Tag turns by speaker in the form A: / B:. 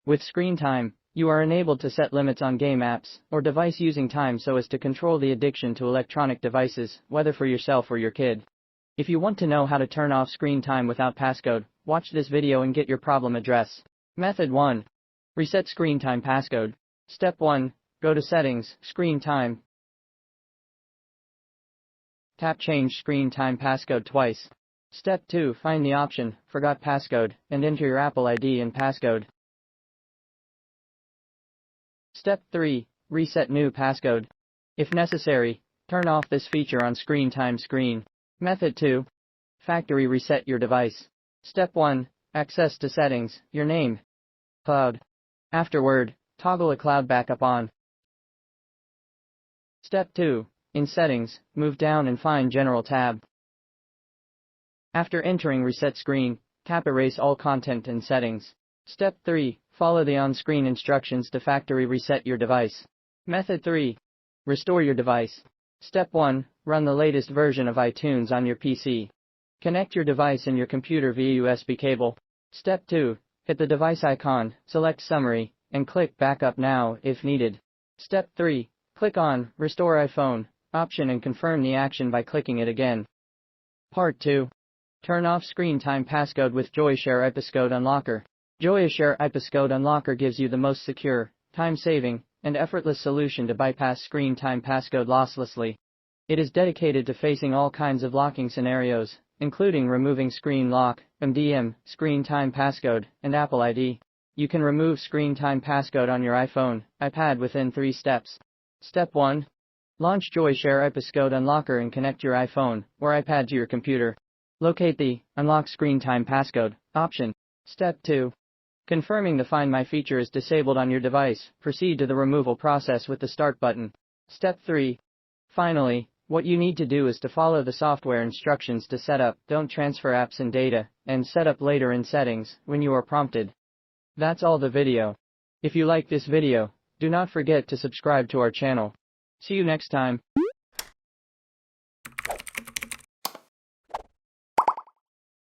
A: With screen time, you are enabled to set limits on game apps or device using time so as to control the addiction to electronic devices, whether for yourself or your kid. If you want to know how to turn off screen time without passcode, watch this video and get your problem addressed. Method 1. Reset screen time passcode. Step 1. Go to Settings, Screen Time. Tap Change Screen Time Passcode twice. Step 2. Find the option, Forgot Passcode, and enter your Apple ID and passcode. Step 3. Reset new passcode. If necessary, turn off this feature on screen time screen. Method 2. Factory reset your device. Step 1. Access to settings, your name. Cloud. Afterward, toggle a cloud backup on. Step 2. In settings, move down and find General tab. After entering reset screen, tap erase all content and settings. Step 3. Follow the on-screen instructions to factory reset your device. Method 3. Restore your device. Step 1. Run the latest version of iTunes on your PC. Connect your device and your computer via USB cable. Step 2. Hit the device icon, select Summary, and click Backup Now if needed. Step 3. Click on Restore iPhone option and confirm the action by clicking it again. Part 2. Turn off screen time passcode with Joyoshare iPasscode Unlocker. Joyoshare iPasscode Unlocker gives you the most secure, time-saving, and effortless solution to bypass screen time passcode losslessly. It is dedicated to facing all kinds of locking scenarios, including removing screen lock, MDM, screen time passcode, and Apple ID. You can remove screen time passcode on your iPhone, iPad within 3 steps. Step 1. Launch Joyoshare iPasscode Unlocker and connect your iPhone or iPad to your computer. Locate the Unlock Screen Time Passcode option. Step 2. Confirming the Find My feature is disabled on your device, proceed to the removal process with the Start button. Step 3. Finally, what you need to do is to follow the software instructions to set up, don't transfer apps and data, and set up later in settings when you are prompted. That's all the video. If you like this video, do not forget to subscribe to our channel. See you next time.